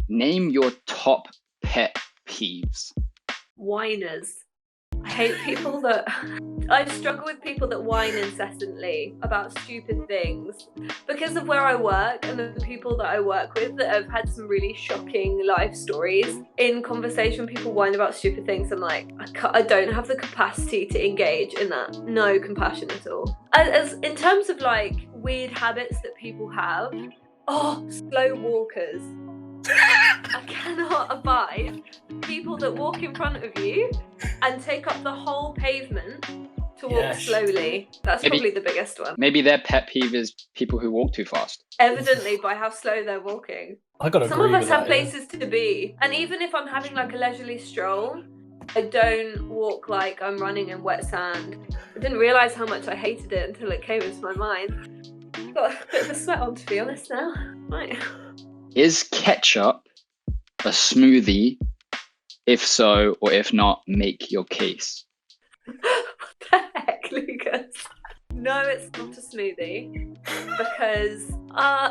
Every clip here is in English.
Name your top pet peeves. Whiners. I hate people that... I struggle with people that whine incessantly about stupid things. Because of where I work and the people that I work with that have had some really shocking life stories, in conversation people whine about stupid things. I'm like, I don't have the capacity to engage in that. No compassion at all. As in terms of like weird habits that people have, slow walkers. I cannot abide people that walk in front of you and take up the whole pavement to walk slowly. That's probably the biggest one. Maybe their pet peeve is people who walk too fast. Evidently by how slow they're walking. Some of us have places to be. And even if I'm having like a leisurely stroll, I don't walk like I'm running in wet sand. I didn't realise how much I hated it until it came into my mind. Got a bit of a sweat on, to be honest now. Right. Is ketchup a smoothie? If so, or if not, make your case. What the heck, Lucas? No, it's not a smoothie because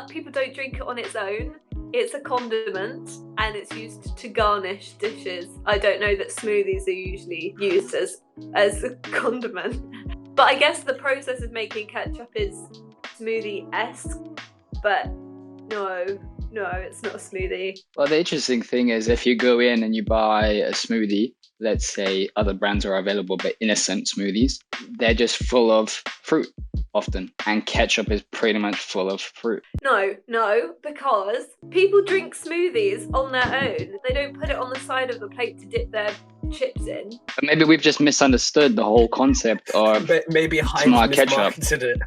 people don't drink it on its own. It's a condiment and it's used to garnish dishes. I don't know that smoothies are usually used as a condiment. But I guess the process of making ketchup is smoothie-esque, but no, it's not a smoothie. Well, the interesting thing is if you go in and you buy a smoothie, let's say other brands are available, but innocent smoothies, they're just full of fruit often. And ketchup is pretty much full of fruit. No, because people drink smoothies on their own. They don't put it on the side of the plate to dip their chips in. But maybe we've just misunderstood the whole concept of maybe Heinz mismarketed it.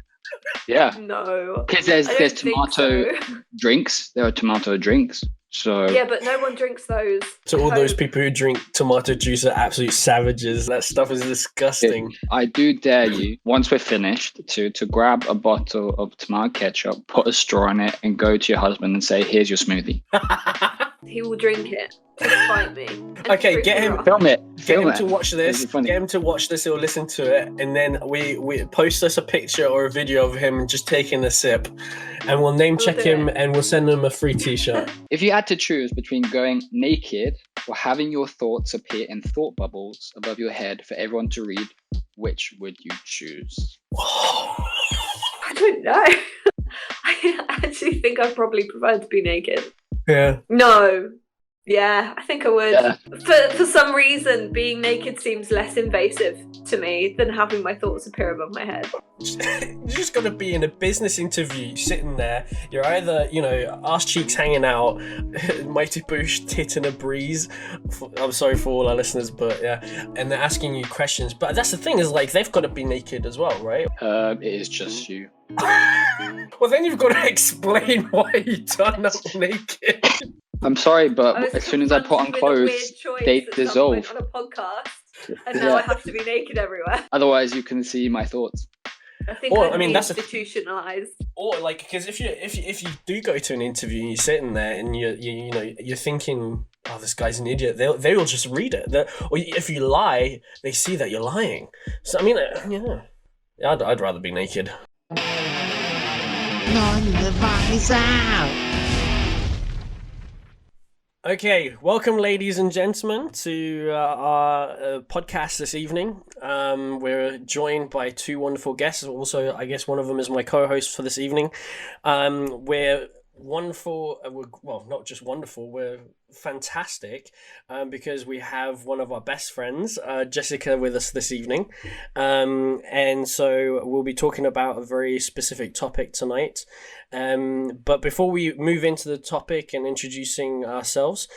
Yeah. No. Because there's tomato drinks. There are tomato drinks. So yeah, but no one drinks those. So all those people who drink tomato juice are absolute savages. That stuff is disgusting. I do dare you, once we're finished, to grab a bottle of tomato ketchup, put a straw in it, and go to your husband and say, "Here's your smoothie." He will drink it. Despite me. Okay, get him. Film it. Get him to watch this. Get him to watch this or listen to it, and then we post us a picture or a video of him just taking a sip, and we'll name check him and we'll send him a free T-shirt. If you had to choose between going naked or having your thoughts appear in thought bubbles above your head for everyone to read, which would you choose? I don't know. I actually think I probably prefer to be naked. Yeah. No. Yeah, I think I would. Yeah. For some reason, being naked seems less invasive to me than having my thoughts appear above my head. You're just going to be in a business interview, sitting there. You're either, ass cheeks hanging out, mighty bush, tit in a breeze. I'm sorry for all our listeners, but yeah. And they're asking you questions. But that's the thing is, like, they've got to be naked as well, right? It is just you. Well, then you've got to explain why you turn up naked. I'm sorry, but as soon as I put on clothes, they dissolve. On a podcast, and now I have to be naked everywhere. Otherwise, you can see my thoughts. I think that's institutionalized. Or like, because if you do go to an interview and you're sitting there and you're thinking, oh, this guy's an idiot, they'll just read it. Or if you lie, they see that you're lying. So I mean, I'd rather be naked. Okay, welcome, ladies and gentlemen, to our podcast this evening. We're joined by two wonderful guests. Also, I guess one of them is my co-host for this evening. We're wonderful. Well, not just wonderful. We're fantastic because we have one of our best friends, Jessica, with us this evening. And so we'll be talking about a very specific topic tonight. But before we move into the topic and introducing ourselves,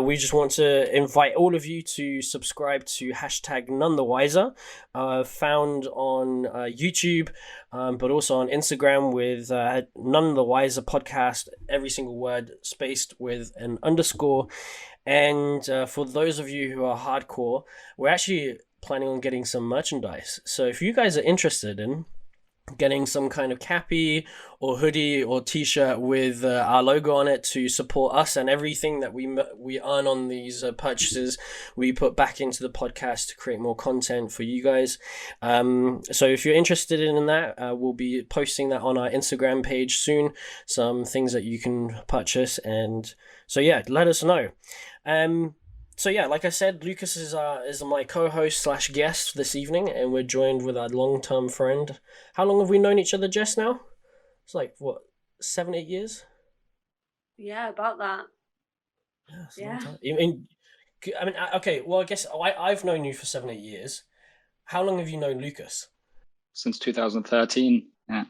we just want to invite all of you to subscribe to hashtag None the Wiser, found on YouTube, but also on Instagram with None the Wiser podcast, every single word spaced with an underscore. And for those of you who are hardcore, we're actually planning on getting some merchandise. So if you guys are interested in getting some kind of cappy or hoodie or t-shirt with our logo on it to support us, and everything that we earn on these purchases we put back into the podcast to create more content for you guys. So if you're interested in that, we'll be posting that on our Instagram page soon, some things that you can purchase, and so yeah, let us know. So yeah, like I said, Lucas is my co-host / guest this evening, and we're joined with our long-term friend. How long have we known each other, Jess, now? It's like, what, 7-8 years? Yeah, about that. Yeah. I mean, okay, well, I guess I've known you for 7-8 years. How long have you known Lucas? Since 2013, yeah.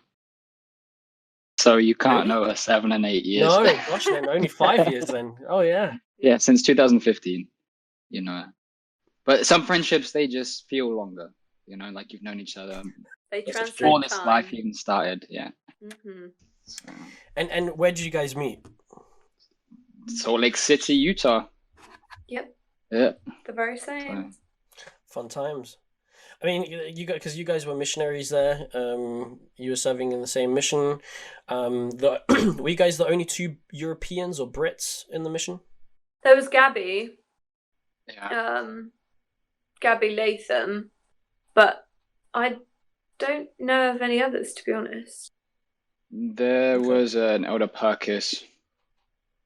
So you can't know her 7 and 8 years. No, gosh, then only 5 years then. Oh, yeah. Yeah, since 2015, you know. But some friendships, they just feel longer, you know, like you've known each other They transcend before this time. life even started, yeah. Mm-hmm. So, and where did you guys meet? Salt Lake City, Utah. Yep. Yeah. The very same. Fun times. I mean, because you guys were missionaries there. You were serving in the same mission. Were you guys the only 2 Europeans or Brits in the mission? There was Gabby. Yeah. Gabby Latham, but I don't know of any others, to be honest. There was an Elder Perkis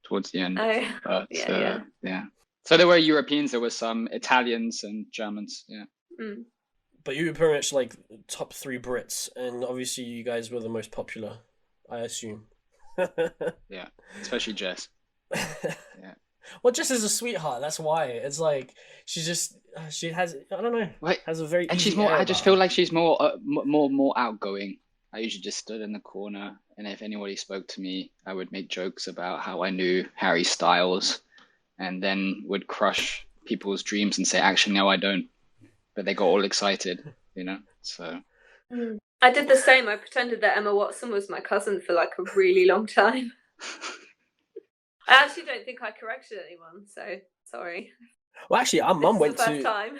towards the end. Oh, But, yeah. So there were Europeans, there were some Italians and Germans, yeah. Mm. But you were pretty much like top 3 Brits, and obviously you guys were the most popular, I assume. Yeah, especially Jess. Yeah. Well, Jess is a sweetheart. That's why. It's like she has, I don't know, Wait, has a very and easy she's more. air I just about feel her. like she's more outgoing. I usually just stood in the corner, and if anybody spoke to me, I would make jokes about how I knew Harry Styles, and then would crush people's dreams and say, "Actually, no, I don't." But they got all excited, you know. So I did the same. I pretended that Emma Watson was my cousin for like a really long time. I actually don't think I corrected anyone, so sorry. Well, actually, our mum went This is the to first time.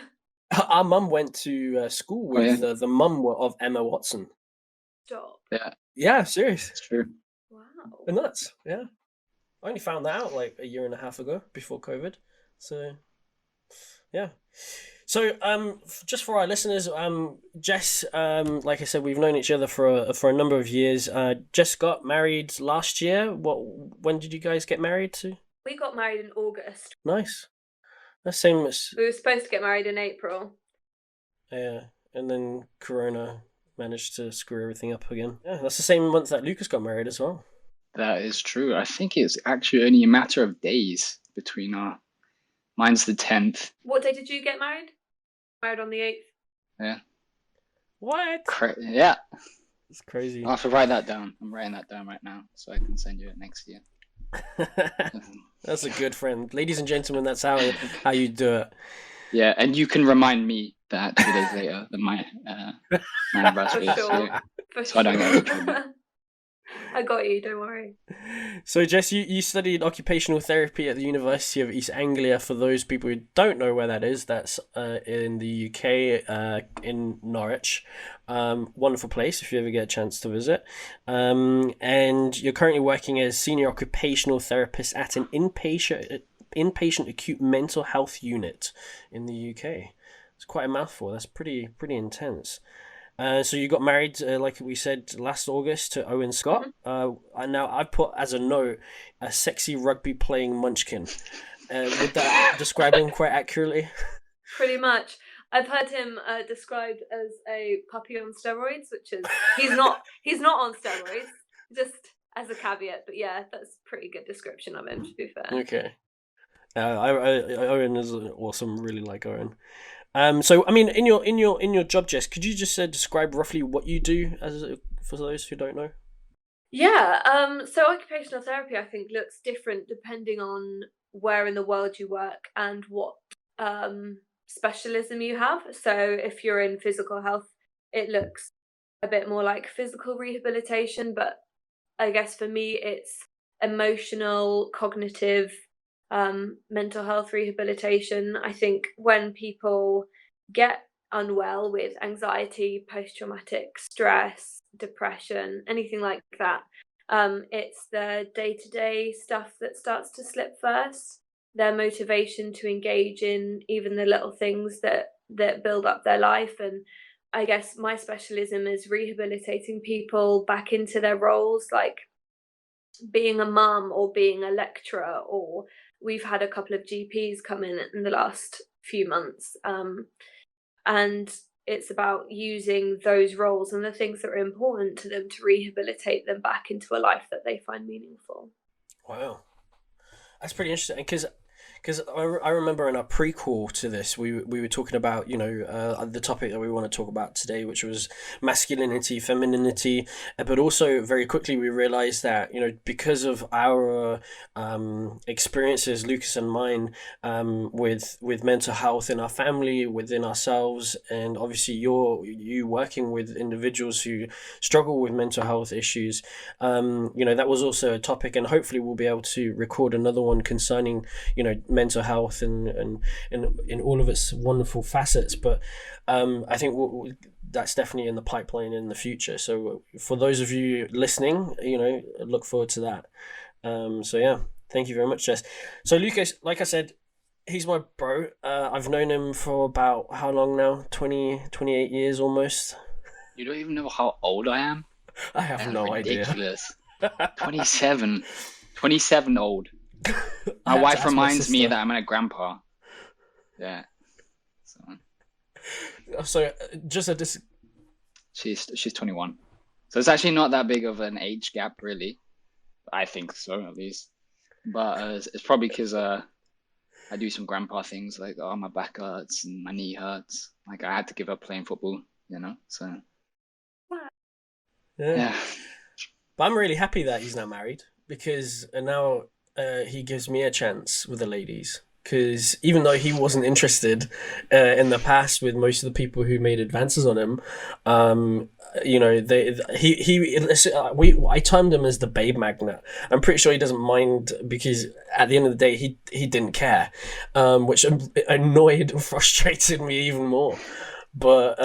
our mum went to school with the mum of Emma Watson. Stop. yeah, Yeah, serious. it's true. Wow. They're nuts. Yeah, I only found that out like a year and a half ago, before COVID. So, yeah. So, just for our listeners, Jess, like I said, we've known each other for a number of years. Jess got married last year. When did you guys get married to? We got married in August. Nice. That's same as We were supposed to get married in April. yeah, and then Corona managed to screw everything up again. Yeah, that's the same month that Lucas got married as well. That is true. I think it's actually only a matter of days between our. Mine's the 10th. What day did you get married? Married on the 8th. Yeah. What? Yeah. It's crazy. I'll have to write that down. I'm writing that down right now so I can send you it next year. That's a good friend. Ladies and gentlemen, that's how you do it. Yeah, and you can remind me that 2 days later than my anniversary. For sure. So I don't get in trouble. I got you, don't worry. So, Jess, you studied occupational therapy at the University of East Anglia. For those people who don't know where that is, that's in the UK, in Norwich. Wonderful place if you ever get a chance to visit. And you're currently working as senior occupational therapist at an inpatient acute mental health unit in the UK. It's quite a mouthful. That's pretty intense. So you got married, like we said, last August to Owen Scott. And now I put as a note a sexy rugby playing munchkin. Would that describe him quite accurately? Pretty much. I've heard him described as a puppy on steroids, which is he's not on steroids, just as a caveat. But yeah, that's a pretty good description of him, to be fair. Okay. Owen is awesome. Really like Owen. So I mean, in your job, Jess, could you just describe roughly what you do for those who don't know? Yeah. So occupational therapy, I think, looks different depending on where in the world you work and what specialism you have. So if you're in physical health, it looks a bit more like physical rehabilitation, but I guess for me it's emotional, cognitive, mental health rehabilitation. I think when people get unwell with anxiety, post-traumatic stress, depression, anything like that, it's the day-to-day stuff that starts to slip first. Their motivation to engage in even the little things that build up their life. And I guess my specialism is rehabilitating people back into their roles, like being a mum or being a lecturer, or we've had a couple of GPs come in the last few months, and it's about using those roles and the things that are important to them to rehabilitate them back into a life that they find meaningful. Wow, that's pretty interesting, because I remember in our prequel to this, we were talking about, the topic that we want to talk about today, which was masculinity, femininity, but also very quickly we realized that, because of our experiences, Lucas and mine, with mental health in our family, within ourselves, and obviously you working with individuals who struggle with mental health issues, that was also a topic, and hopefully we'll be able to record another one concerning, mental health and in all of its wonderful facets. But I think that's definitely in the pipeline in the future. So for those of you listening, look forward to that. So yeah, thank you very much, Jess. So Lucas, like I said, he's my bro. I've known him for about how long now? 28 years almost. You don't even know how old I am? I have That's no ridiculous. idea. 27 old. My wife reminds me that I'm a grandpa. Yeah. So just at this, she's 21. So it's actually not that big of an age gap, really. I think so, at least. But it's probably because I do some grandpa things, like my back hurts and my knee hurts. Like I had to give up playing football, So yeah. But I'm really happy that he's now married, because now he gives me a chance with the ladies. Because even though he wasn't interested in the past with most of the people who made advances on him, I termed him as the babe magnet. I'm pretty sure he doesn't mind, because at the end of the day, he didn't care, which annoyed and frustrated me even more. But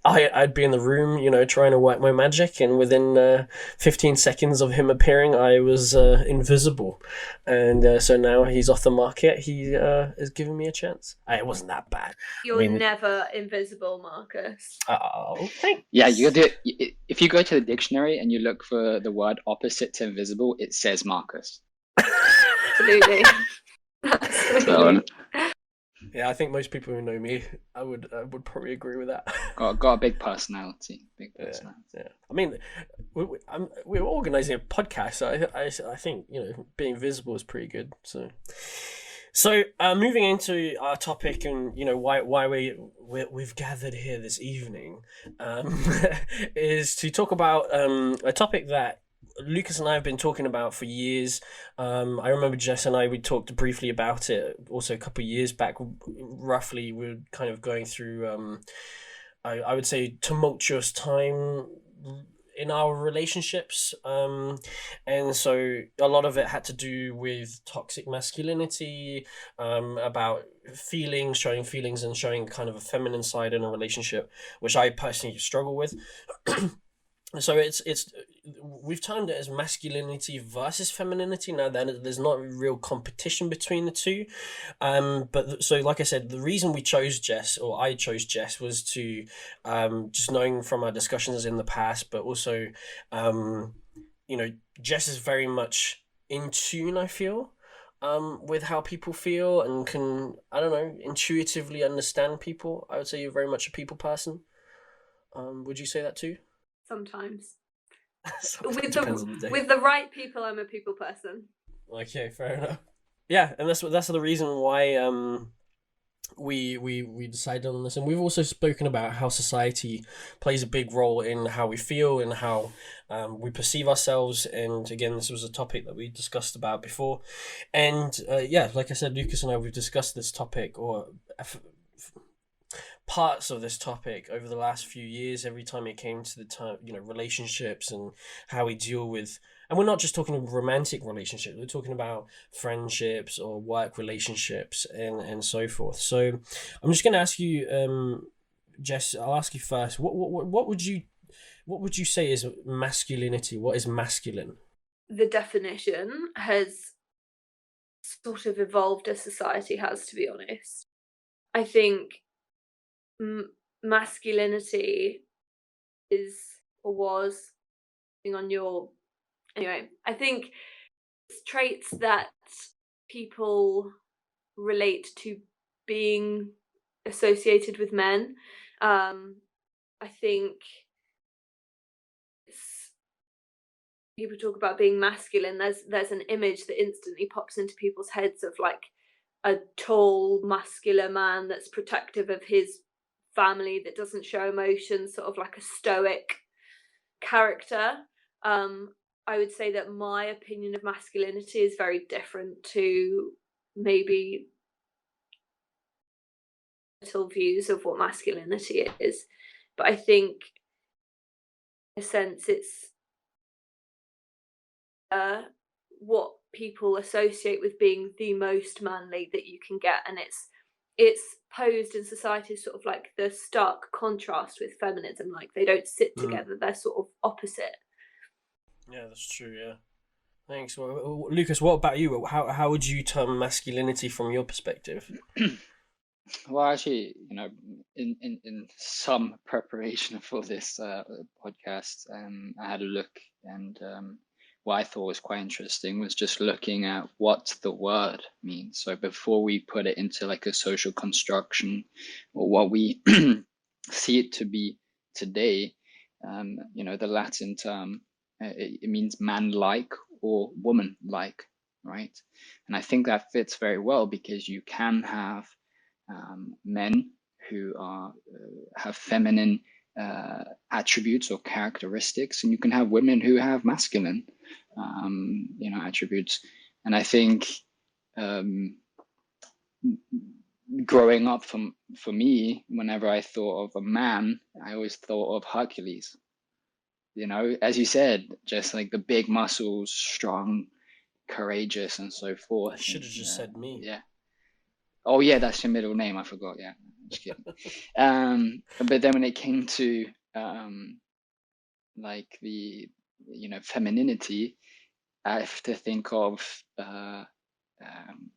I'd be in the room, trying to work my magic, and within 15 seconds of him appearing, I was invisible. And so now he's off the market. He is giving me a chance. It wasn't that bad. You're never invisible, Marcus. Oh, thanks. Yeah, if you go to the dictionary and you look for the word opposite to invisible, it says Marcus. Absolutely. Absolutely. Yeah, I think most people who know me, I would probably agree with that. Got a big personality. Yeah. I mean, we're organizing a podcast, so I think being visible is pretty good. So moving into our topic, and why we've gathered here this evening, is to talk about a topic that Lucas and I have been talking about for years. I remember Jess and we talked briefly about it also a couple of years back. Roughly, we were kind of going through, I would say, tumultuous time in our relationships. And so a lot of it had to do with toxic masculinity, about showing feelings and showing kind of a feminine side in a relationship, which I personally struggle with. So we've termed it as masculinity versus femininity. Now then, there's not a real competition between the two, but so like I said, the reason I chose Jess was to just knowing from our discussions in the past, but also Jess is very much in tune, I feel, with how people feel, and can, I don't know, intuitively understand people. I would say you're very much a people person. Would you say that too? Sometimes. With the right people, I'm a people person. Okay, fair enough. Yeah, and that's the reason why we decided on this, and we've also spoken about how society plays a big role in how we feel and how we perceive ourselves. And again, this was a topic that we discussed about before, and like I said, Lucas and I, we've discussed this topic, or parts of this topic, over the last few years. Every time it came to the time, relationships and how we deal with, and we're not just talking romantic relationships, we're talking about friendships or work relationships and so forth. So I'm just going to ask you, Jess, I'll ask you first. What would you say is masculinity? What is masculine? The definition has sort of evolved as society has, to be honest. I think masculinity is or was on your anyway. I think it's traits that people relate to being associated with men. I think people talk about being masculine. There's an image that instantly pops into people's heads of like a tall, muscular man that's protective of his family, that doesn't show emotion, sort of like a stoic character. I would say that my opinion of masculinity is very different to maybe little views of what masculinity is. But I think, in a sense, it's what people associate with being the most manly that you can get, and it's posed in society as sort of like the stark contrast with feminism. Like they don't sit together; they're sort of opposite. Yeah, that's true. Yeah, thanks. Well, Lucas, what about you? How would you term masculinity from your perspective? Well, actually, in some preparation for this podcast, I had a look, and what I thought was quite interesting was just looking at what the word means. So before we put it into like a social construction or what we see it to be today, the Latin term, it means man-like or woman-like, right? And I think that fits very well because you can have men who have feminine attributes or characteristics, and you can have women who have masculine attributes. And I think growing up, for me, whenever I thought of a man, I always thought of Hercules. As you said, just like the big muscles, strong, courageous, and so forth. I should have just said me. Yeah. Oh yeah, that's your middle name. I forgot. Yeah, just kidding. But then when it came to like the femininity, I have to think of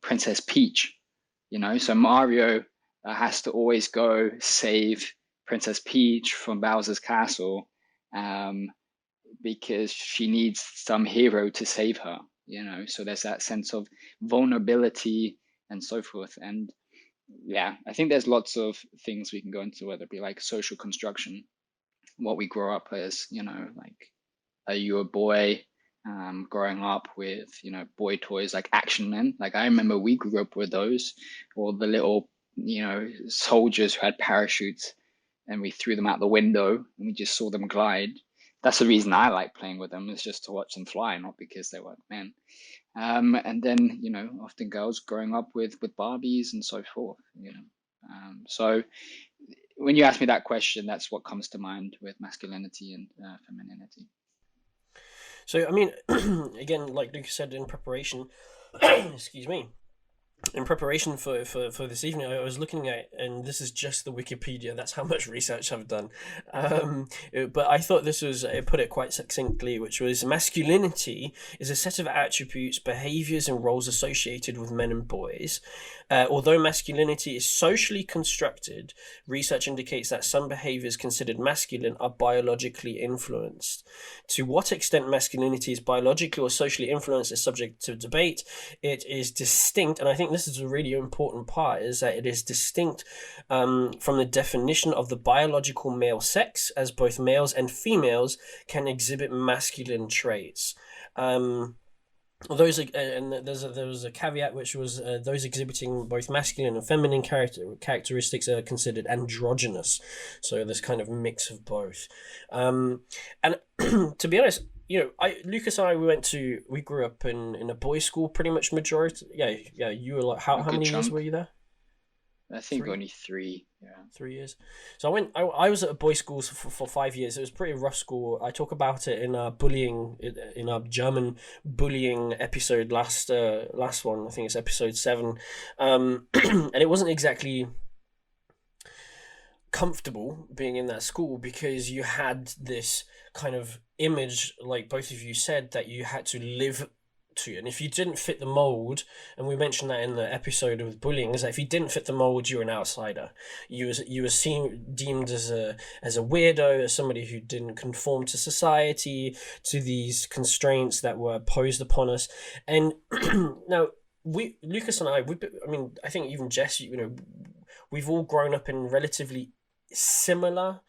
Princess Peach. So Mario has to always go save Princess Peach from Bowser's castle because she needs some hero to save her. So there's that sense of vulnerability and so forth. And yeah, I think there's lots of things we can go into, whether it be like social construction, what we grow up as, like, are you a boy growing up with, boy toys like Action Men? Like I remember we grew up with those, or the little, soldiers who had parachutes and we threw them out the window and we just saw them glide. That's the reason I like playing with them, is just to watch them fly, not because they were men. And then, often girls growing up with Barbies and so forth, so when you ask me that question, that's what comes to mind with masculinity and femininity. So, I mean, again, like Lucas said, in preparation, excuse me, in preparation for this evening, I was looking at, and this is just the Wikipedia, that's how much research I've done, but I thought it put it quite succinctly, which was: masculinity is a set of attributes, behaviours and roles associated with men and boys. Although masculinity is socially constructed, research indicates that some behaviours considered masculine are biologically influenced. To what extent masculinity is biologically or socially influenced is subject to debate. It is distinct, and I think this is a really important part, is that it is distinct from the definition of the biological male sex, as both males and females can exhibit masculine traits. Those and there was a caveat, which was those exhibiting both masculine and feminine characteristics are considered androgynous. So there's kind of mix of both. And to be honest, Lucas and I, we grew up in a boys' school, pretty much majority. Yeah. You were like, how many years were you there? I think only 3. Yeah, 3 years. So I was at a boys' school for 5 years. It was a pretty rough school. I talk about it in our German bullying episode last one. I think it's episode 7. And it wasn't exactly comfortable being in that school because you had this kind of image, like both of you said, that you had to live to. And if you didn't fit the mold, and we mentioned that in the episode of bullying, is that if you didn't fit the mold, you're an outsider. You were seen, deemed as a weirdo, as somebody who didn't conform to society, to these constraints that were posed upon us. And now Lucas and I mean, I think even Jess, we've all grown up in relatively similar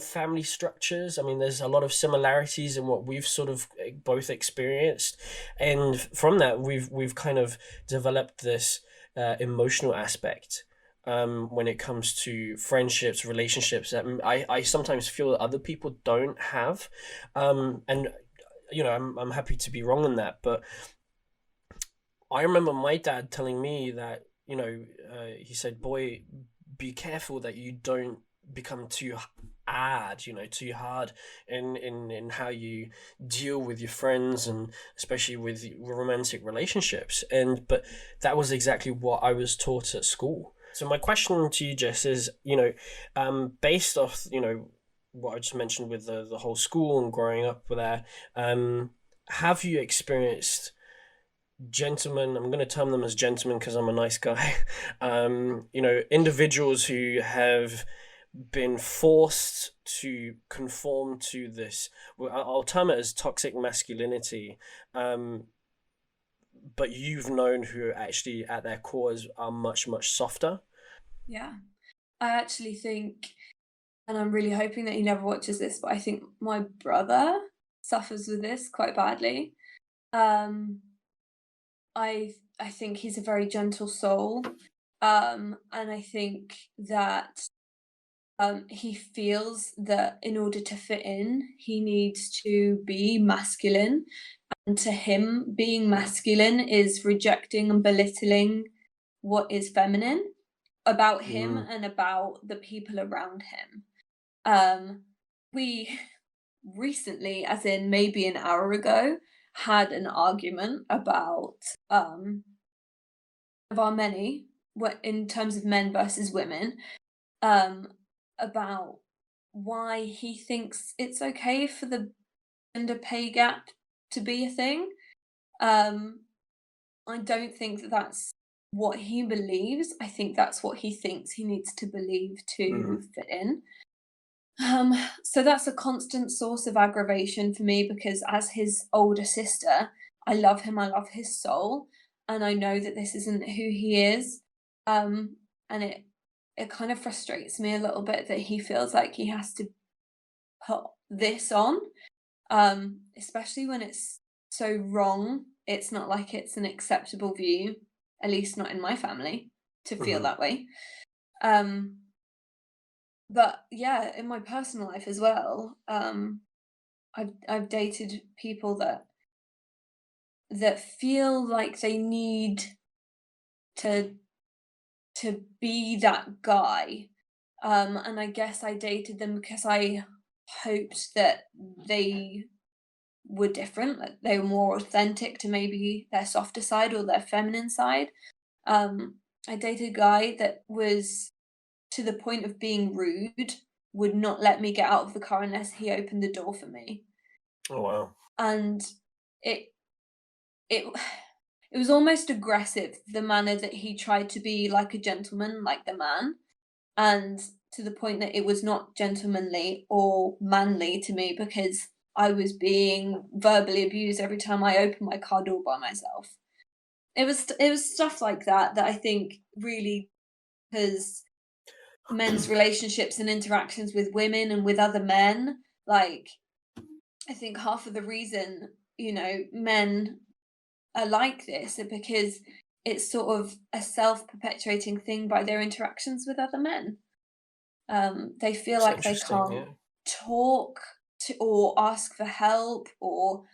family structures. I mean, there's a lot of similarities in what we've sort of both experienced, and from that we've kind of developed this emotional aspect when it comes to friendships, relationships that I sometimes feel that other people don't have, and I'm happy to be wrong on that, but I remember my dad telling me that he said, "Boy, be careful that you don't become too hard in how you deal with your friends, and especially with romantic relationships." But that was exactly what I was taught at school. So my question to you, Jess, is based off what I just mentioned with the whole school and growing up there, have you experienced gentlemen, I'm going to term them as gentlemen because I'm a nice guy, individuals who have been forced to conform to this, I'll term it as toxic masculinity, but you've known who actually at their cores are much, much softer? Yeah. I actually think, and I'm really hoping that he never watches this, but I think my brother suffers with this quite badly. I think he's a very gentle soul, and I think that he feels that in order to fit in, he needs to be masculine, and to him, being masculine is rejecting and belittling what is feminine about him and about the people around him. We recently, as in maybe an hour ago, had an argument about of our many, in terms of men versus women, about why he thinks it's okay for the gender pay gap to be a thing. I don't think that that's what he believes. I think that's what he thinks he needs to believe to fit in. So that's a constant source of aggravation for me, because as his older sister, I love him, I love his soul, and I know that this isn't who he is. And it kind of frustrates me a little bit that he feels like he has to put this on, especially when it's so wrong. It's not like it's an acceptable view, at least not in my family, to feel that way. But yeah, in my personal life as well, I've dated people that feel like they need to be that guy, and I guess I dated them because I hoped that they were different, that they were more authentic to maybe their softer side or their feminine side. I dated a guy that was to the point of being rude, would not let me get out of the car unless he opened the door for me. Oh wow. And it was almost aggressive, the manner that he tried to be like a gentleman, like the man, and to the point that it was not gentlemanly or manly to me, because I was being verbally abused every time I opened my car door by myself. It was stuff like that I think really has men's relationships and interactions with women and with other men. Like, I think half of the reason, men are like this are because it's sort of a self-perpetuating thing by their interactions with other men. They feel That's like they can't talk to or ask for help or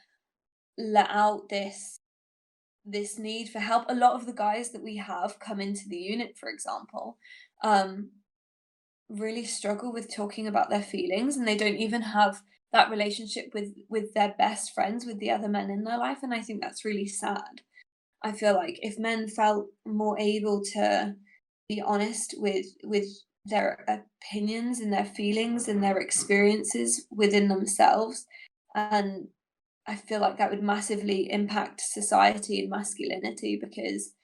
let out this need for help. A lot of the guys that we have come into the unit, for example, really struggle with talking about their feelings, and they don't even have that relationship with their best friends, with the other men in their life, and I think that's really sad. I feel like if men felt more able to be honest with their opinions and their feelings and their experiences within themselves. And I feel like that would massively impact society and masculinity, because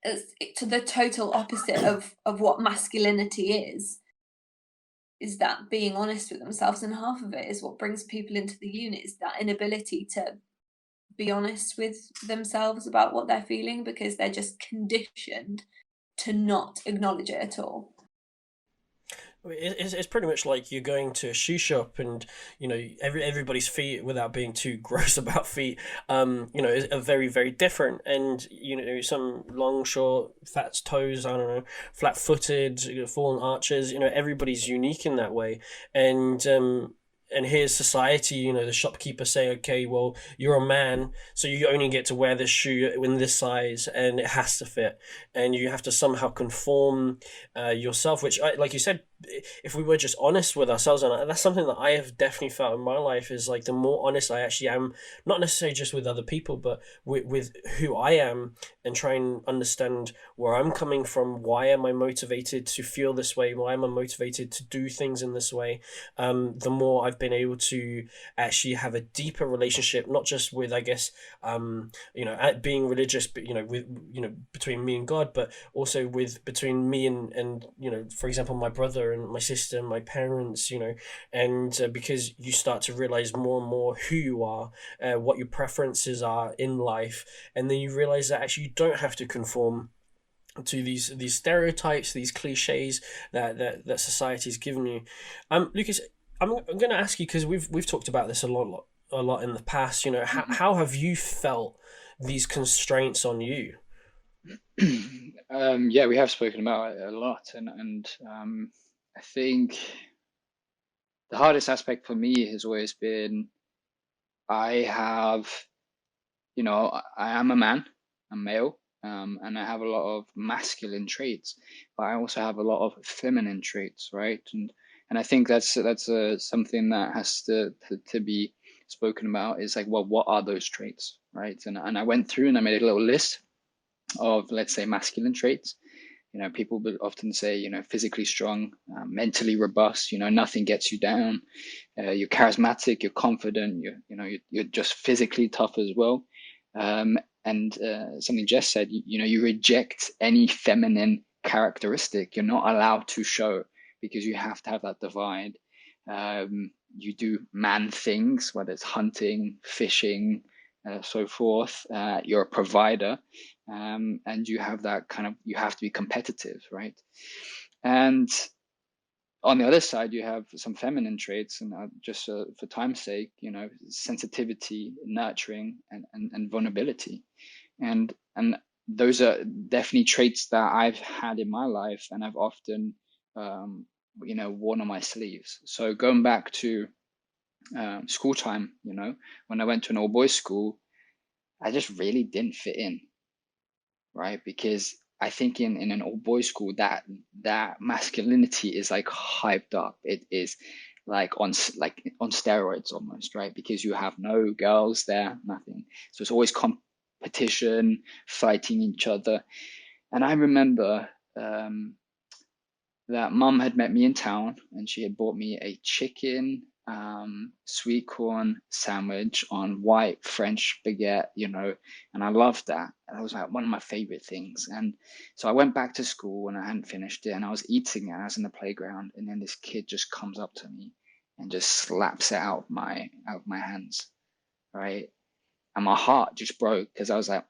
it's to the total opposite of what masculinity is that being honest with themselves, and half of it is what brings people into the unit, is that inability to be honest with themselves about what they're feeling, because they're just conditioned to not acknowledge it at all. It's pretty much like you're going to a shoe shop, and everybody's feet, without being too gross about feet, are very, very different. And some long, short, fat toes, I don't know, flat footed, fallen arches. Everybody's unique in that way. And here's society, the shopkeeper say, okay, well, you're a man, so you only get to wear this shoe in this size, and it has to fit, and you have to somehow conform yourself, which, like you said, if we were just honest with ourselves, and that's something that I have definitely felt in my life, is like the more honest I actually am, not necessarily just with other people, but with who I am, and try and understand where I'm coming from. Why am I motivated to feel this way? Why am I motivated to do things in this way? The more I've been able to actually have a deeper relationship, not just with, I guess, being religious, but with between me and God, but also between me and for example, my brother and my sister and my parents, and because you start to realize more and more who you are, what your preferences are in life, and then you realize that actually you don't have to conform to these stereotypes, these cliches that society's given you. Lucas, I'm going to ask you, because we've talked about this a lot in the past. How have you felt these constraints on you? Yeah, we have spoken about it a lot, and I think the hardest aspect for me has always been, I am a man, I'm male, and I have a lot of masculine traits, but I also have a lot of feminine traits, right? And I think that's something that has to be spoken about, is like, well, what are those traits, right? And I went through and I made a little list of, let's say, masculine traits. People will often say, physically strong, mentally robust, nothing gets you down. You're charismatic, you're confident, you're just physically tough as well. And something Jess said, you reject any feminine characteristic. You're not allowed to show, because you have to have that divide. You do man things, whether it's hunting, fishing, so forth. You're a provider, and you have that you have to be competitive, right? And on the other side, you have some feminine traits, and just for time's sake, sensitivity, nurturing, and vulnerability, and those are definitely traits that I've had in my life, and I've often worn on my sleeves. So going back to school time, when I went to an all boys school, I just really didn't fit in, right? Because I think in an all boys school, that masculinity is like hyped up. It is like on steroids almost, right? Because you have no girls there, nothing. So it's always competition, fighting each other. And I remember that mum had met me in town, and she had bought me a chicken sweet corn sandwich on white French baguette, and I loved that. That was like one of my favorite things. And so I went back to school and I hadn't finished it, and I was eating it, and I was in the playground, and then this kid just comes up to me and just slaps it out of my hands, right? And my heart just broke, because I was like,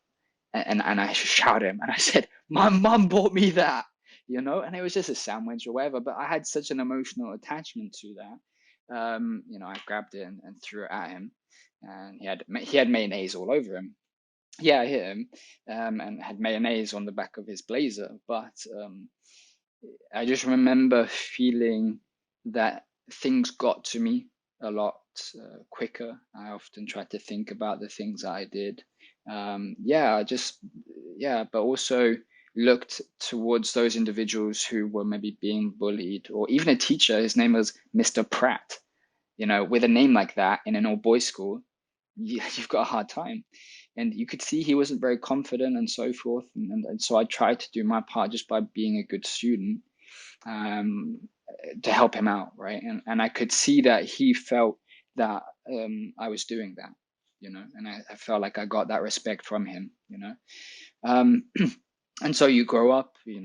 and I shouted him, and I said, my mum bought me that, and it was just a sandwich or whatever, but I had such an emotional attachment to that. I grabbed it and threw it at him, and he had mayonnaise all over him. Yeah, I hit him, and had mayonnaise on the back of his blazer. But I just remember feeling that things got to me a lot quicker. I often tried to think about the things that I did. But also looked towards those individuals who were maybe being bullied, or even a teacher. His name was Mr. Pratt. With a name like that in an all boys school, you've got a hard time. And you could see he wasn't very confident and so forth. And so I tried to do my part just by being a good student. to help him out, right? And I could see that he felt that I was doing that, and I felt like I got that respect from him, and so you grow up, you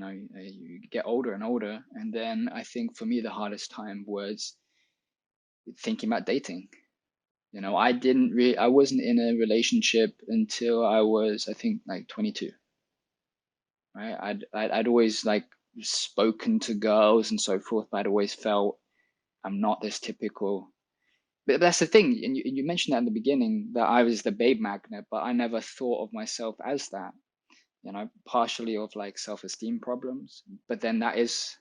get older and older, and then I think for me the hardest time was thinking about dating. I wasn't in a relationship until I was, I think, like 22, right? I'd always like spoken to girls and so forth, but I'd always felt I'm not this typical. But that's the thing, and you mentioned that in the beginning, that I was the babe magnet, but I never thought of myself as that. Partially of like self-esteem problems, but then that is,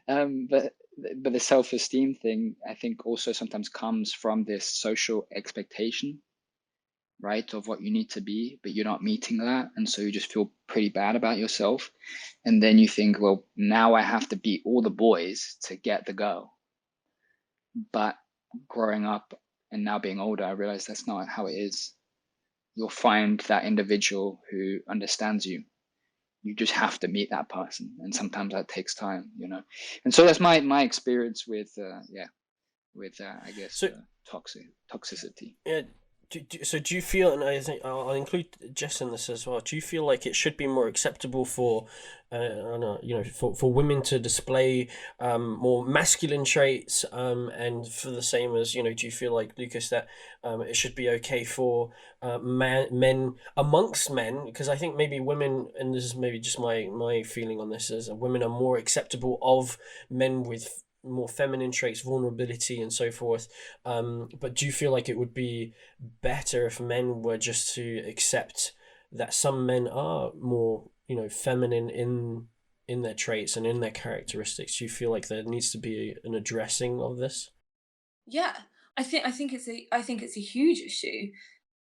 but the self-esteem thing, I think, also sometimes comes from this social expectation, right, of what you need to be, but you're not meeting that, and so you just feel pretty bad about yourself, and then you think, well, now I have to beat all the boys to get the girl. But growing up and now being older, I realized that's not how it is. You'll find that individual who understands you. You just have to meet that person, and sometimes that takes time, And so that's my experience with I guess So toxicity. yeah, so do you feel, and I think I'll include Jess in this as well. Do you feel like it should be more acceptable for, I don't know, for women to display more masculine traits, and for the same as, do you feel like, Lucas, that it should be okay for men amongst men? Because I think maybe women, and this is maybe just my feeling on this, is that women are more acceptable of men with more feminine traits, vulnerability, and so forth. But do you feel like it would be better if men were just to accept that some men are more, feminine in their traits and in their characteristics? Do you feel like there needs to be an addressing of this? Yeah, I think it's a huge issue,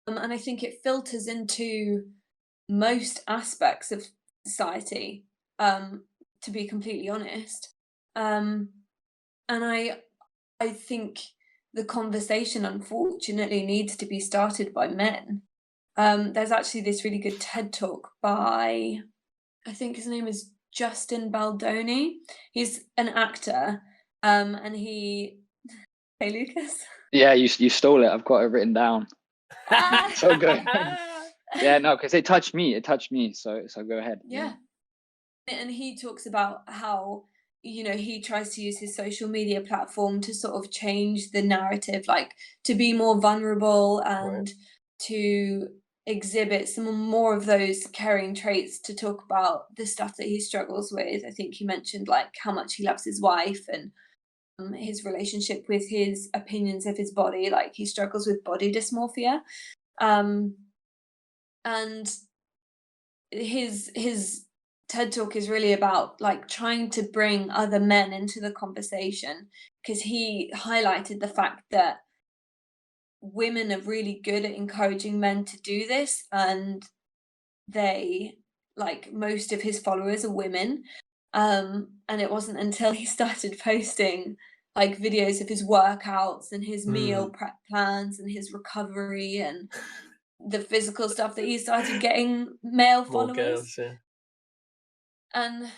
and I think it filters into most aspects of society. To be completely honest, um, and I think the conversation, unfortunately, needs to be started by men. There's actually this really good TED talk by, I think his name is Justin Baldoni. He's an actor, and he. Hey, Lucas. Yeah, you stole it. I've got it written down. So go ahead. Yeah, no, because it touched me. So go ahead. Yeah. And he talks about how, he tries to use his social media platform to sort of change the narrative, like to be more vulnerable and to exhibit some more of those caring traits, to talk about the stuff that he struggles with. I think he mentioned like how much he loves his wife, and his relationship with his opinions of his body, like he struggles with body dysmorphia. And his TED talk is really about like trying to bring other men into the conversation, because he highlighted the fact that women are really good at encouraging men to do this, and they, like, most of his followers are women. And it wasn't until he started posting like videos of his workouts and his meal prep plans and his recovery and the physical stuff that he started getting male More followers. girls, yeah. And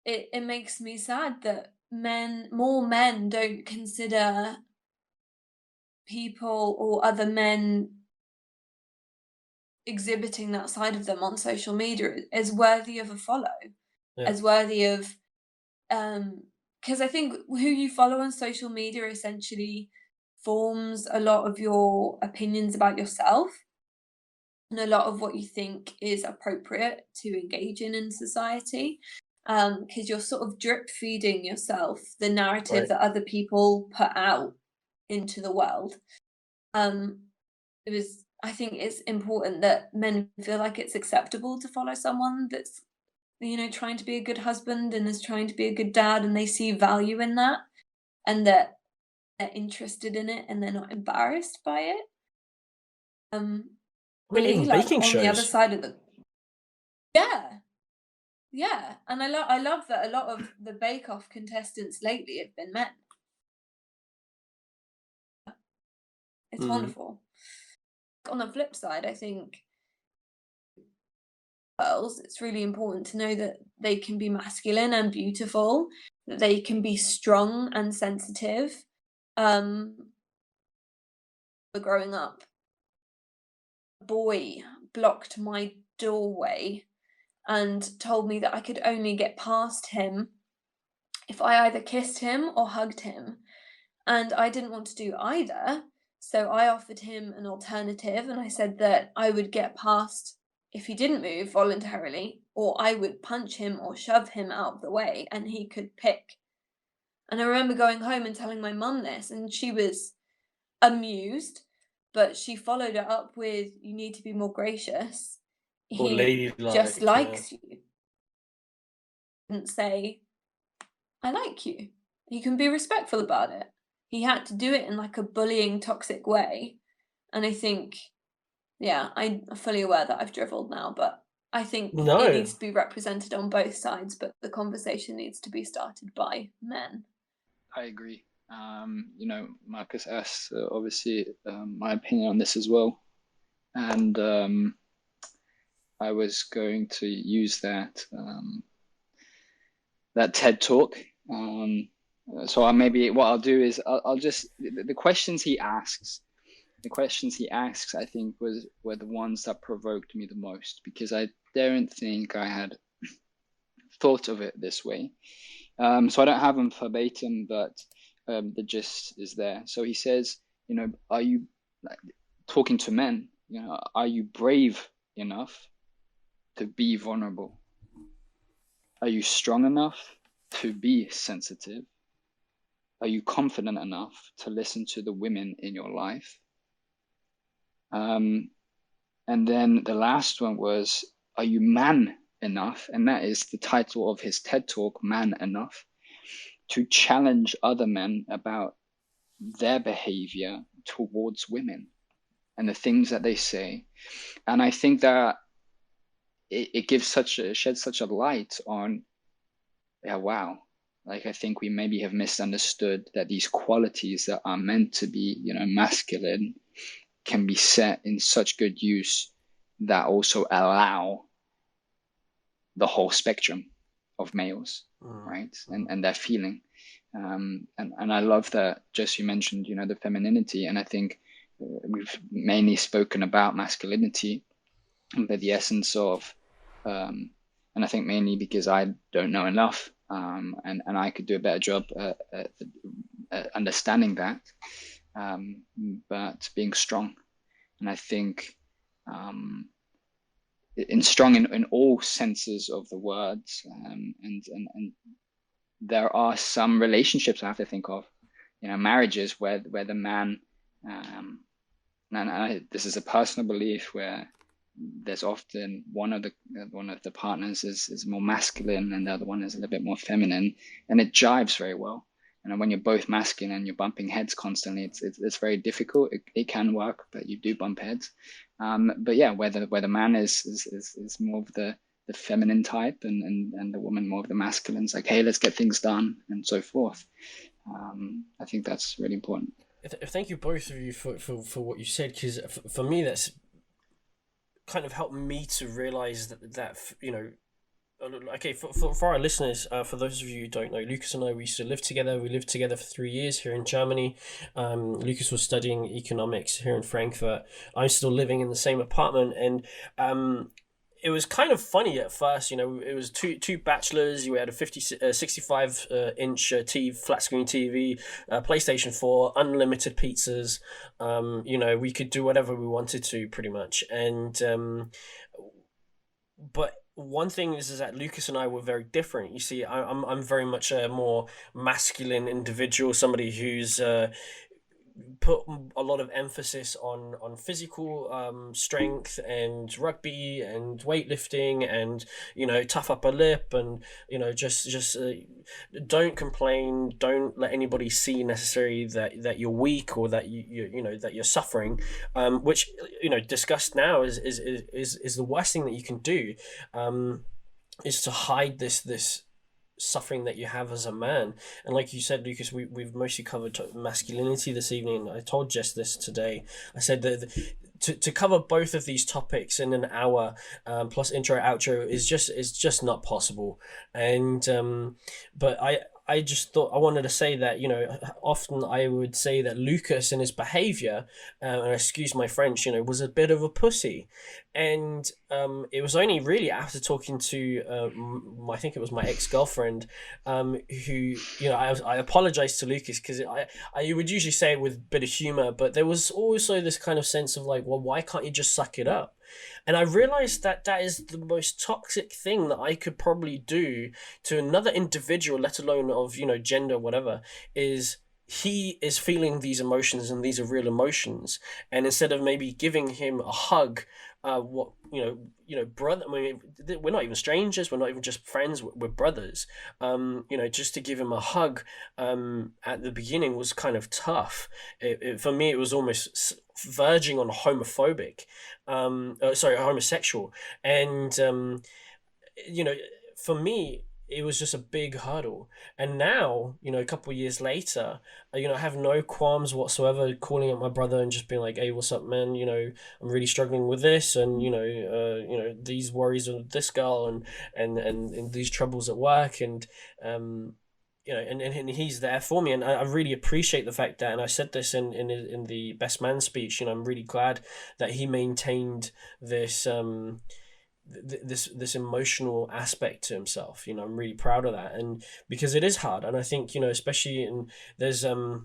it makes me sad that more men don't consider people or other men exhibiting that side of them on social media as worthy of a follow, as worthy of, because I think who you follow on social media essentially forms a lot of your opinions about yourself and a lot of what you think is appropriate to engage in society, because you're sort of drip feeding yourself the narrative that other people put out into the world. I think it's important that men feel like it's acceptable to follow someone that's, trying to be a good husband and is trying to be a good dad, and they see value in that, and that they're interested in it and they're not embarrassed by it. Really, even like baking on the other shows. side of the yeah, and I love that a lot of the Bake Off contestants lately have been men. It's wonderful. On the flip side, I think girls, it's really important to know that they can be masculine and beautiful, that they can be strong and sensitive. Growing up, a boy blocked my doorway and told me that I could only get past him if I either kissed him or hugged him. And I didn't want to do either. So I offered him an alternative, and I said that I would get past if he didn't move voluntarily, or I would punch him or shove him out of the way and he could pick. And I remember going home and telling my mum this, and she was amused, but she followed it up with, "You need to be more gracious. Or He ladylike, just likes you." Didn't say, "I like you." You can be respectful about it. He had to do it in like a bullying, toxic way. And I think, yeah, I'm fully aware that I've dribbled now, but I think No. it needs to be represented on both sides, but the conversation needs to be started by men. I agree. Marcus asked, obviously, my opinion on this as well. And I was going to use that TED talk. So maybe what I'll do is I'll just, the questions he asks, I think were the ones that provoked me the most, because I don't think I had thought of it this way. So I don't have them verbatim, but the gist is there. So he says, are you, talking to men, are you brave enough to be vulnerable? Are you strong enough to be sensitive? Are you confident enough to listen to the women in your life? And then the last one was, are you man enough? And that is the title of his TED talk, Man Enough, to challenge other men about their behavior towards women and the things that they say. And I think that it sheds such a light on, wow, like I think we maybe have misunderstood that these qualities that are meant to be, masculine, can be set in such good use that also allow the whole spectrum of males, right? And their feeling. And I love that, Jess, you mentioned, the femininity. And I think we've mainly spoken about masculinity, but the essence of, and I think mainly because I don't know enough, and I could do a better job at understanding that, but being strong. And I think in strong in all senses of the words, and there are some relationships I have to think of, marriages where the man, this is a personal belief, where there's often one of the partners is more masculine and the other one is a little bit more feminine, and it jives very well. And when you're both masculine and you're bumping heads constantly, it's very difficult. It can work, but you do bump heads. But yeah, where the man is more of the feminine type, and the woman more of the masculine. It's like, hey, let's get things done, and so forth. I think that's really important. Thank you both of you for what you said, because for me that's kind of helped me to realize that okay, for our listeners, for those of you who don't know, Lucas and I, we used to live together. We lived together for 3 years here in Germany. Lucas was studying economics here in Frankfurt. I'm still living in the same apartment, and it was kind of funny at first. It was two bachelors. We had a 65 inch flat screen TV, PlayStation 4, unlimited pizzas. We could do whatever we wanted to, pretty much. And but one thing is that Lucas and I were very different. You see, I'm very much a more masculine individual, somebody who's put a lot of emphasis on physical strength and rugby and weightlifting and tough upper lip, and just don't complain, don't let anybody see necessarily that you're weak or that that you're suffering, which discussed now is the worst thing that you can do, is to hide this suffering that you have as a man. And like you said, Lucas, we've mostly covered masculinity this evening. I told Jess this today. I said that to cover both of these topics in an hour, plus intro outro is just not possible. And but I just thought I wanted to say that, you know, often I would say that Lucas in his behavior, and excuse my French, you know, was a bit of a pussy. And it was only really after talking to I think it was my ex-girlfriend, who, you know, I apologized to Lucas because I would usually say it with a bit of humor, but there was also this kind of sense of like, well, why can't you just suck it up? And I realized that that is the most toxic thing that I could probably do to another individual, let alone of, you know, gender, whatever, is he is feeling these emotions and these are real emotions. And instead of maybe giving him a hug, what, brother, I mean, we're not even strangers, we're not even just friends, we're brothers. You know, just to give him a hug at the beginning was kind of tough. For me, it was almost verging on homophobic, homosexual. And, you know, for me, it was just a big hurdle. And now, you know, a couple of years later, you know, I have no qualms whatsoever calling up my brother and just being like, hey, what's up, man? You know, I'm really struggling with this, and these worries of this girl, and these troubles at work, and you know, and he's there for me, and I really appreciate the fact that, and I said this in the best man speech, you know, I'm really glad that he maintained this this emotional aspect to himself. You know, I'm really proud of that, and because it is hard, and I think, you know, especially in there's and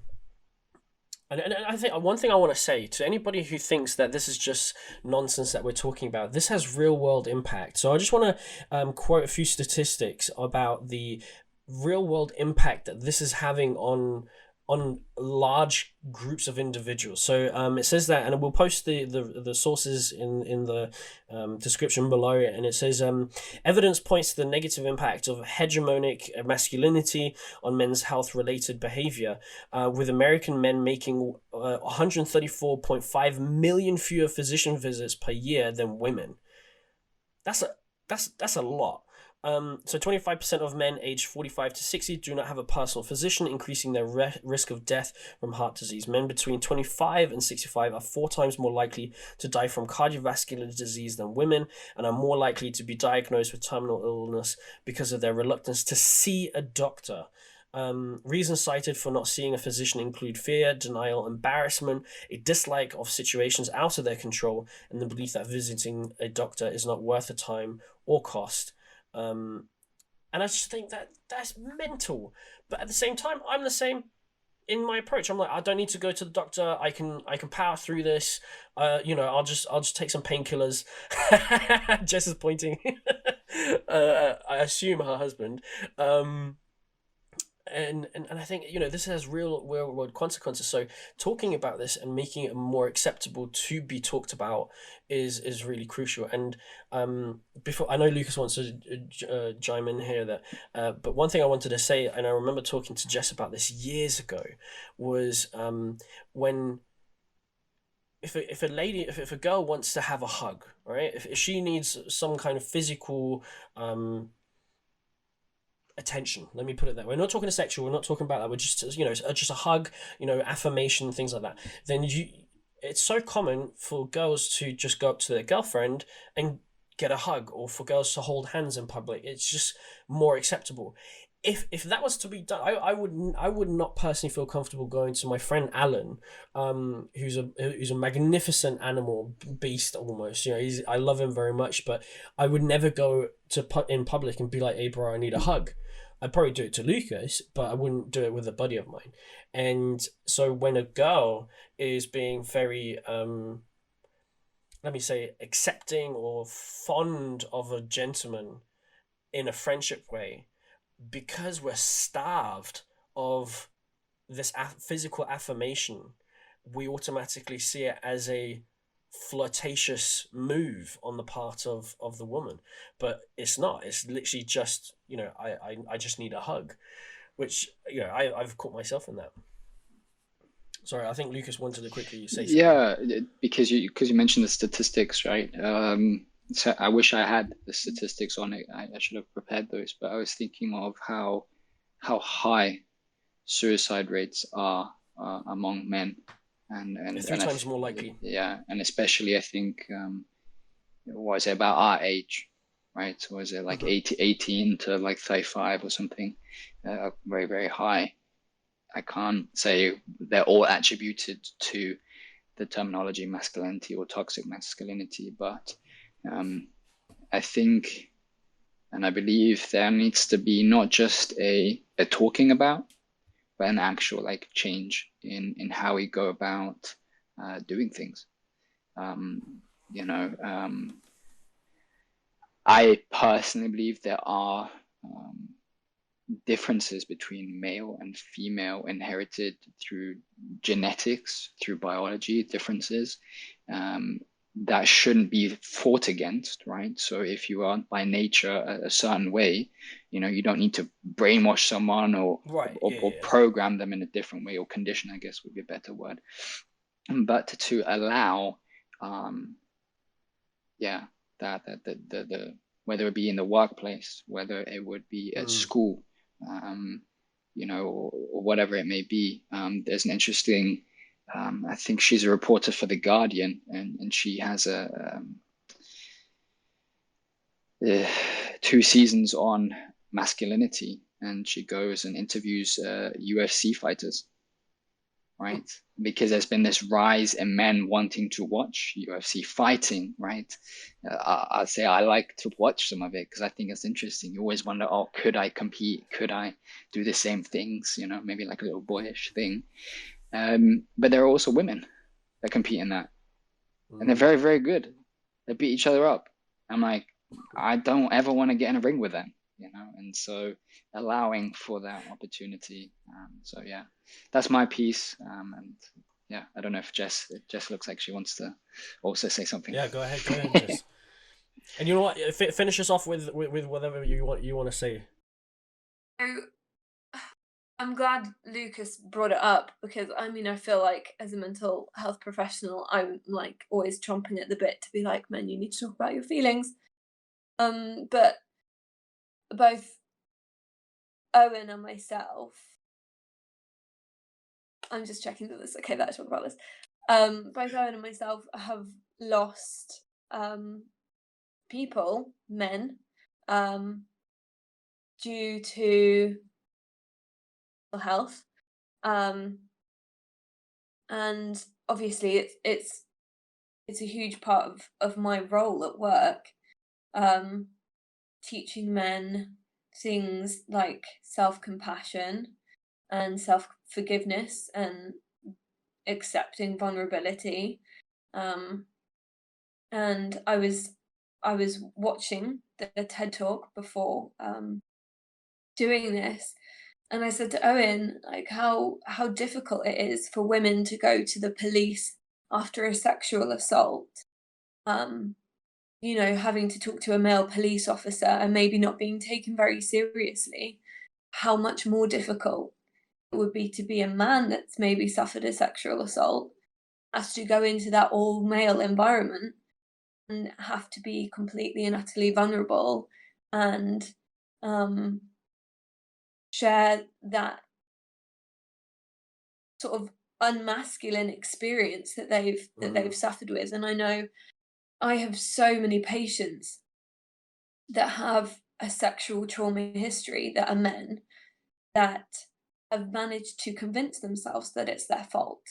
I think one thing I want to say to anybody who thinks that this is just nonsense that we're talking about, this has real world impact. So I just want to quote a few statistics about the real world impact that this is having on large groups of individuals. So it says that, and we'll post the sources in the description below, and it says evidence points to the negative impact of hegemonic masculinity on men's health related behavior, with American men making 134.5 million fewer physician visits per year than women. That's a lot. So 25% of men aged 45 to 60 do not have a personal physician, increasing their risk of death from heart disease. Men between 25 and 65 are 4 times more likely to die from cardiovascular disease than women, and are more likely to be diagnosed with terminal illness because of their reluctance to see a doctor. Reasons cited for not seeing a physician include fear, denial, embarrassment, a dislike of situations out of their control, and the belief that visiting a doctor is not worth the time or cost. And I just think that that's mental. But at the same time, I'm the same in my approach. I'm like, I don't need to go to the doctor. I can power through this. I'll just take some painkillers. Jess is pointing. I assume her husband. And I think, you know, this has real world consequences. So talking about this and making it more acceptable to be talked about is really crucial. And before, I know Lucas wants to chime in here, that but one thing I wanted to say, and I remember talking to Jess about this years ago, was when if a girl wants to have a hug, right? If she needs some kind of physical attention, let me put it that way. We're not talking sexual, we're not talking about that, we're just, you know, just a hug, you know, affirmation, things like that. Then it's so common for girls to just go up to their girlfriend and get a hug, or for girls to hold hands in public. It's just more acceptable. If that was to be done, I would not personally feel comfortable going to my friend Alan, who's a magnificent animal beast almost. You know, I love him very much, but I would never go to put in public and be like, "Hey, bro, I need a hug." I'd probably do it to Lucas, but I wouldn't do it with a buddy of mine. And so when a girl is being very let me say, accepting or fond of a gentleman in a friendship way, because we're starved of this physical affirmation, we automatically see it as a flirtatious move on the part of the woman. But it's not. It's literally just, you know, I just need a hug, which, you know, I've caught myself in that. Sorry, I think Lucas wanted to quickly say something. Yeah, because you mentioned the statistics, right? So I wish I had the statistics on it. I should have prepared those, but I was thinking of how high suicide rates are among men. and three times more likely. Yeah, and especially I think was it about our age, right? Was it like 18 to like 35 or something? Very, very high. I can't say they're all attributed to the terminology masculinity or toxic masculinity, but I think, and I believe there needs to be not just a talking about, but an actual like change in how we go about doing things. I personally believe there are differences between male and female inherited through genetics, through biology differences, that shouldn't be fought against, right? So if you are by nature a certain way, you don't need to brainwash someone or program them in a different way, or condition, I guess would be a better word. But to allow, that the whether it be in the workplace, whether it would be at school, or whatever it may be. There's an interesting, I think she's a reporter for The Guardian, and she has 2 seasons on masculinity, and she goes and interviews UFC fighters, right? Because there's been this rise in men wanting to watch UFC fighting, right? I'd say I like to watch some of it because I think it's interesting. You always wonder, oh, could I compete? Could I do the same things? Maybe like a little boyish thing. But there are also women that compete in that. And they're very, very good. They beat each other up. I'm like, I don't ever want to get in a ring with them, and so allowing for that opportunity. So yeah, that's my piece. And yeah, I don't know if Jess looks like she wants to also say something. Yeah, go ahead, Jess. And you know what? Finish us off with whatever you want to say. I'm glad Lucas brought it up, because I feel like as a mental health professional, I'm like always chomping at the bit to be like, man, you need to talk about your feelings. But both Owen and myself, I'm just checking that this okay that I talk about this. Both Owen and myself have lost people, men, due to mental health, and obviously it's a huge part of my role at work, teaching men things like self-compassion and self-forgiveness and accepting vulnerability. And I was watching the TED Talk before doing this, and I said to Owen, like, how difficult it is for women to go to the police after a sexual assault. Having to talk to a male police officer and maybe not being taken very seriously, how much more difficult it would be to be a man that's maybe suffered a sexual assault, has to go into that all-male environment and have to be completely and utterly vulnerable and share that sort of unmasculine experience that they've suffered with. And I know I have so many patients that have a sexual trauma history that are men that have managed to convince themselves that it's their fault,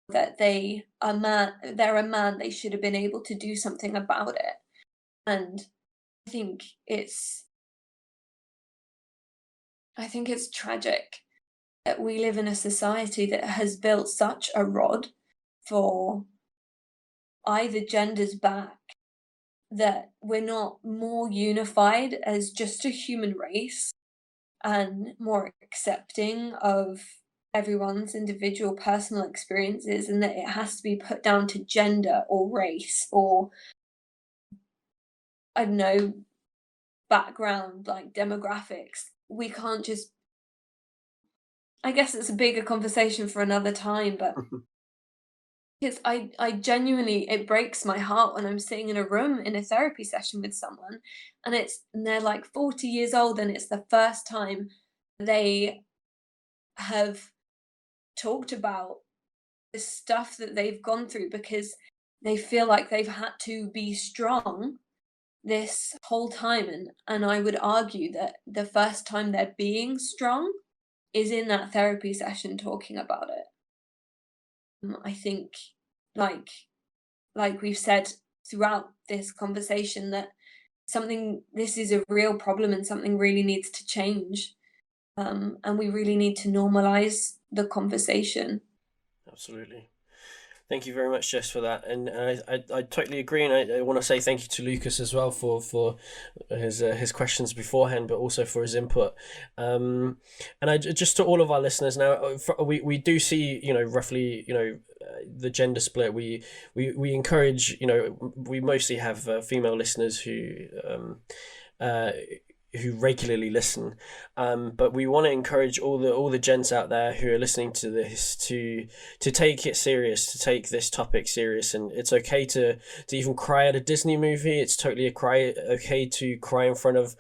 that they're a man, they should have been able to do something about it. And I think it's tragic that we live in a society that has built such a rod for either gender's back, that we're not more unified as just a human race and more accepting of everyone's individual personal experiences, and that it has to be put down to gender or race or, I don't know, background, like demographics. We can't just, I guess it's a bigger conversation for another time, but because I genuinely, it breaks my heart when I'm sitting in a room in a therapy session with someone and they're like 40 years old and it's the first time they have talked about the stuff that they've gone through because they feel like they've had to be strong this whole time. And I would argue that the first time they're being strong is in that therapy session talking about it. I think, like we've said throughout this conversation, that this is a real problem and something really needs to change. And we really need to normalize the conversation. Absolutely. Thank you very much, Jess, for that, and I totally agree, and I want to say thank you to Lucas as well for his questions beforehand, but also for his input. And just to all of our listeners now, we do see, roughly, the gender split. We encourage, we mostly have female listeners who regularly listen, but we want to encourage all the gents out there who are listening to this to take it serious, to take this topic serious. And it's okay to even cry at a Disney movie. It's totally okay to cry in front of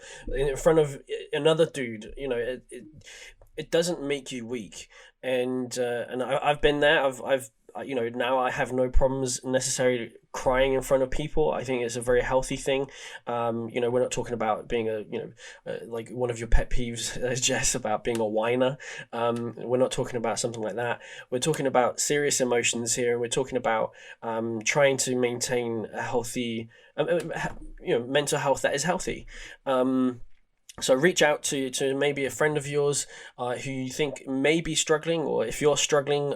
another dude. It doesn't make you weak. And I've been there. I've now I have no problems necessarily crying in front of people. I think it's a very healthy thing. We're not talking about being like one of your pet peeves, Jess, about being a whiner. We're not talking about something like that. We're talking about serious emotions here, and we're talking about trying to maintain a healthy, mental health that is healthy. So reach out to maybe a friend of yours who you think may be struggling, or if you're struggling,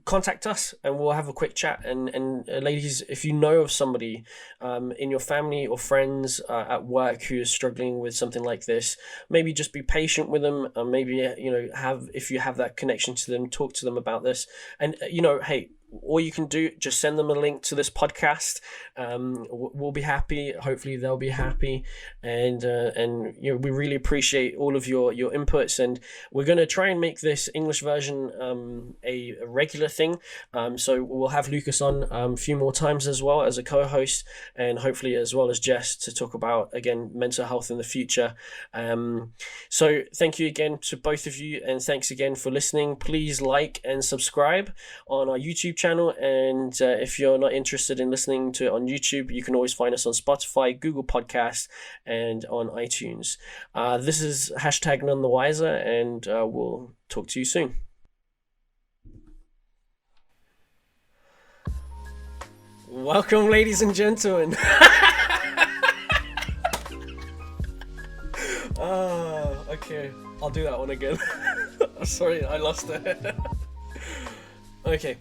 contact us and we'll have a quick chat. And ladies, if you know of somebody in your family or friends at work who is struggling with something like this, maybe just be patient with them. Maybe if you have that connection to them, talk to them about this. And hey, all you can do, just send them a link to this podcast. We'll be happy. Hopefully they'll be happy. And we really appreciate all of your inputs. And we're going to try and make this English version a regular thing. So we'll have Lucas on a few more times as well as a co-host, and hopefully as well as Jess, to talk about, again, mental health in the future. So thank you again to both of you, and thanks again for listening. Please like and subscribe on our YouTube channel, and if you're not interested in listening to it on YouTube, you can always find us on Spotify, Google Podcasts, and on iTunes. This is #None the Wiser, and we'll talk to you soon. Welcome, ladies and gentlemen. Okay, I'll do that one again. Sorry, I lost it. Okay.